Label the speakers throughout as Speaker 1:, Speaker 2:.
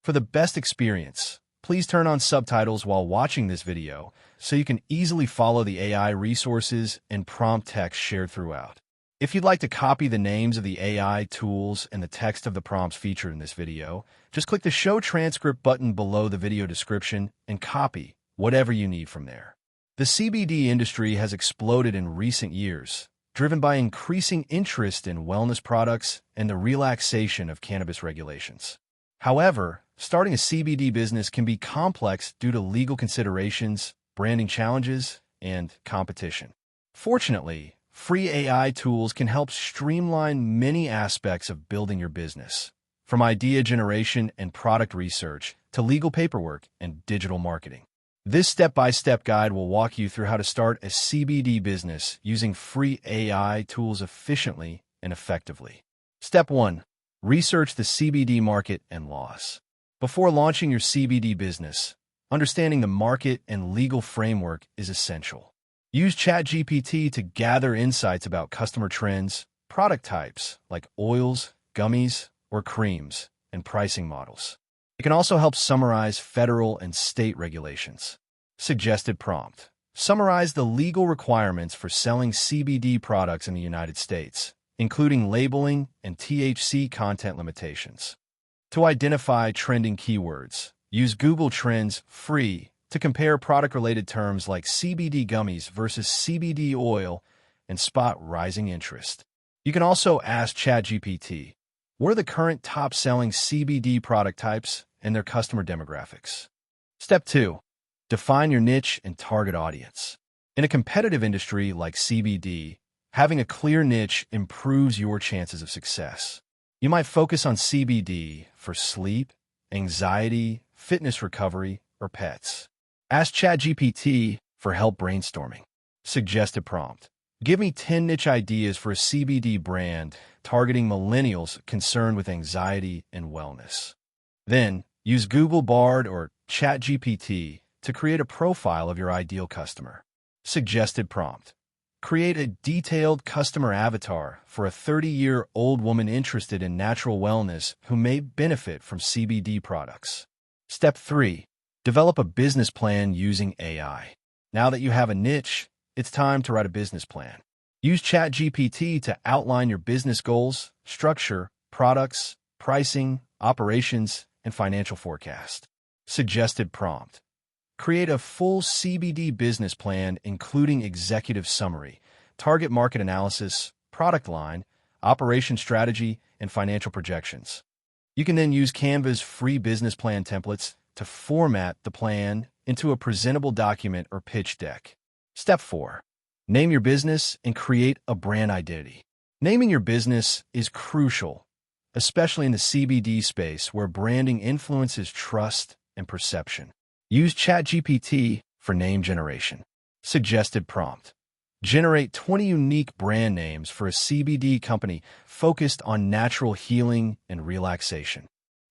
Speaker 1: For the best experience, please turn on subtitles while watching this video so you can easily follow the AI resources and prompt text shared throughout. If you'd like to copy the names of the AI tools and the text of the prompts featured in this video, just click the Show Transcript button below the video description and copy whatever you need from there. The CBD industry has exploded in recent years, driven by increasing interest in wellness products and the relaxation of cannabis regulations. However, starting a CBD business can be complex due to legal considerations, branding challenges, and competition. Fortunately, free AI tools can help streamline many aspects of building your business, from idea generation and product research to legal paperwork and digital marketing. This step-by-step guide will walk you through how to start a CBD business using free AI tools efficiently and effectively. Step 1. Research the CBD market and laws. Before launching your CBD business, understanding the market and legal framework is essential. Use ChatGPT to gather insights about customer trends, product types like oils, gummies, or creams, and pricing models. It can also help summarize federal and state regulations. Suggested prompt. Summarize the legal requirements for selling CBD products in the United States, including labeling and THC content limitations. To identify trending keywords, use Google Trends free to compare product-related terms like CBD gummies versus CBD oil and spot rising interest. You can also ask ChatGPT, what are the current top-selling CBD product types and their customer demographics? Step 2. Define your niche and target audience. In a competitive industry like CBD, having a clear niche improves your chances of success. You might focus on CBD for sleep, anxiety, fitness recovery, or pets. Ask ChatGPT for help brainstorming. Suggested prompt. Give me 10 niche ideas for a CBD brand targeting millennials concerned with anxiety and wellness. Then, use Google Bard or ChatGPT to create a profile of your ideal customer. Suggested prompt. Create a detailed customer avatar for a 30-year-old woman interested in natural wellness who may benefit from CBD products. Step 3. Develop a business plan using AI. Now that you have a niche, it's time to write a business plan. Use ChatGPT to outline your business goals, structure, products, pricing, operations, and financial forecast. Suggested prompt. Create a full CBD business plan including executive summary, target market analysis, product line, operation strategy, and financial projections. You can then use Canva's free business plan templates to format the plan into a presentable document or pitch deck. Step 4. Name your business and create a brand identity. Naming your business is crucial, especially in the CBD space where branding influences trust and perception. Use ChatGPT for name generation. Suggested prompt. Generate 20 unique brand names for a CBD company focused on natural healing and relaxation.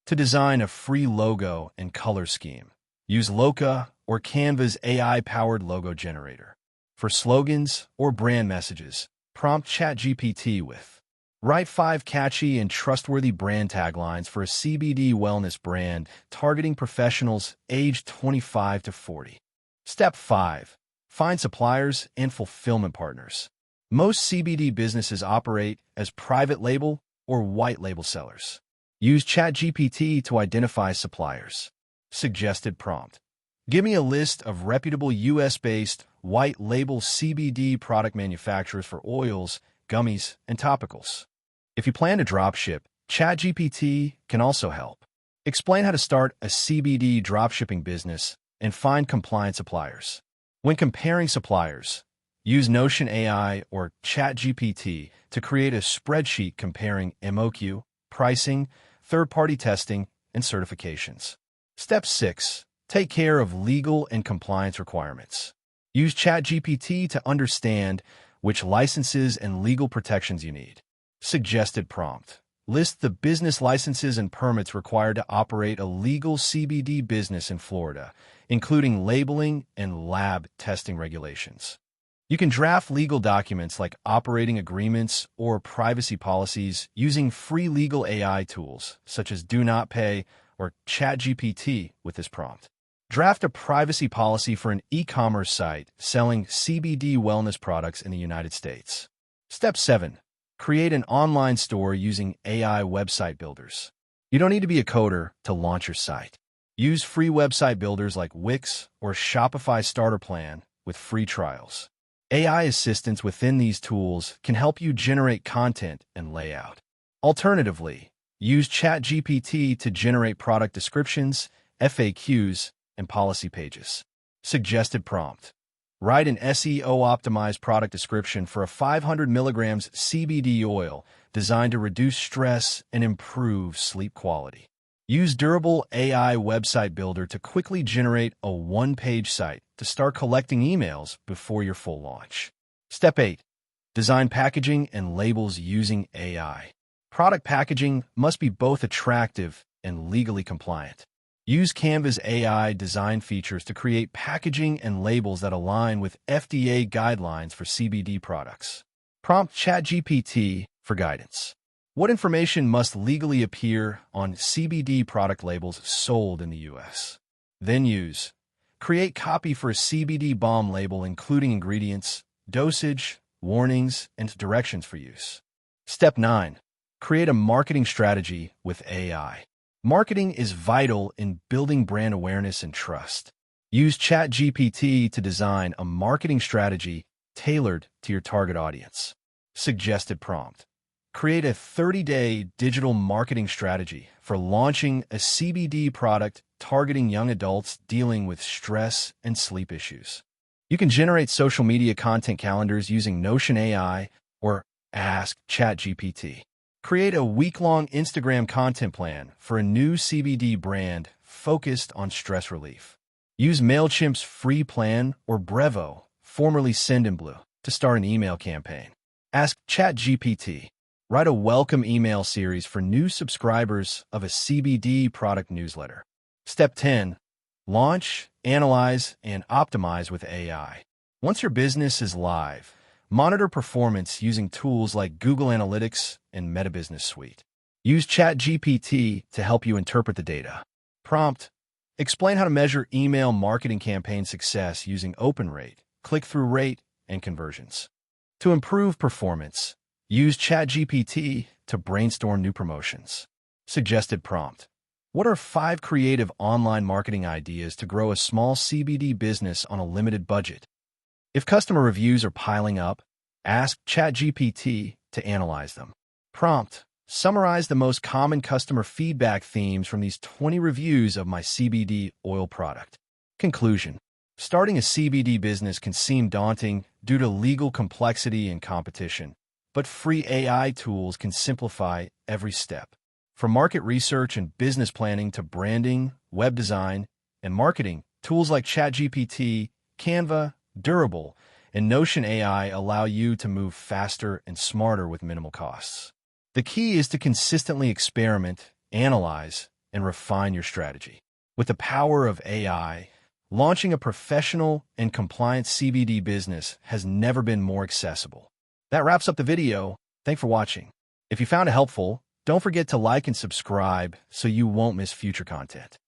Speaker 1: To design a free logo and color scheme, use Loca or Canva's AI-powered logo generator. For slogans or brand messages, prompt ChatGPT with write 5 catchy and trustworthy brand taglines for a CBD wellness brand targeting professionals aged 25 to 40. Step 5. Find suppliers and fulfillment partners. Most CBD businesses operate as private label or white label sellers. Use ChatGPT to identify suppliers. Suggested prompt. Give me a list of reputable US-based white label CBD product manufacturers for oils, gummies, and topicals. If you plan to dropship, ChatGPT can also help. Explain how to start a CBD dropshipping business and find compliant suppliers. When comparing suppliers, use Notion AI or ChatGPT to create a spreadsheet comparing MOQ, pricing, third-party testing, and certifications. Step 6. Take care of legal and compliance requirements. Use ChatGPT to understand which licenses and legal protections you need. Suggested prompt. List the business licenses and permits required to operate a legal CBD business in Florida, including labeling and lab testing regulations. You can draft legal documents like operating agreements or privacy policies using free legal AI tools such as Do Not Pay or ChatGPT with this prompt. Draft a privacy policy for an e-commerce site selling CBD wellness products in the United States. Step 7. Create an online store using AI website builders. You don't need to be a coder to launch your site. Use free website builders like Wix or Shopify Starter Plan with free trials. AI assistants within these tools can help you generate content and layout. Alternatively, use ChatGPT to generate product descriptions, FAQs, and policy pages. Suggested prompt. Write an SEO-optimized product description for a 500 milligrams CBD oil designed to reduce stress and improve sleep quality. Use Durable AI Website Builder to quickly generate a one-page site to start collecting emails before your full launch. Step 8. Design packaging and labels using AI. Product packaging must be both attractive and legally compliant. Use Canva's AI design features to create packaging and labels that align with FDA guidelines for CBD products. Prompt ChatGPT for guidance. What information must legally appear on CBD product labels sold in the U.S.? Then use Create copy for a CBD balm label including ingredients, dosage, warnings, and directions for use. Step 9. Create a marketing strategy with AI. Marketing is vital in building brand awareness and trust. Use ChatGPT to design a marketing strategy tailored to your target audience. Suggested prompt. Create a 30-day digital marketing strategy for launching a CBD product targeting young adults dealing with stress and sleep issues. You can generate social media content calendars using Notion AI or Ask ChatGPT. Create a week-long Instagram content plan for a new CBD brand focused on stress relief. Use MailChimp's free plan or Brevo, formerly Sendinblue, to start an email campaign. Ask ChatGPT. Write a welcome email series for new subscribers of a CBD product newsletter. Step 10. Launch, analyze, and optimize with AI. Once your business is live, monitor performance using tools like Google Analytics and Meta Business Suite. Use ChatGPT to help you interpret the data. Prompt. Explain how to measure email marketing campaign success using open rate, click-through rate, and conversions. To improve performance, use ChatGPT to brainstorm new promotions. Suggested prompt. What are 5 creative online marketing ideas to grow a small CBD business on a limited budget? If customer reviews are piling up, ask ChatGPT to analyze them. Prompt. Summarize the most common customer feedback themes from these 20 reviews of my CBD oil product. Conclusion. Starting a CBD business can seem daunting due to legal complexity and competition, but free AI tools can simplify every step. From market research and business planning to branding, web design, and marketing, tools like ChatGPT, Canva, Durable, and Notion AI allow you to move faster and smarter with minimal costs. The key is to consistently experiment, analyze, and refine your strategy. With the power of AI, launching a professional and compliant CBD business has never been more accessible. That wraps up the video. Thanks for watching. If you found it helpful, don't forget to like and subscribe so you won't miss future content.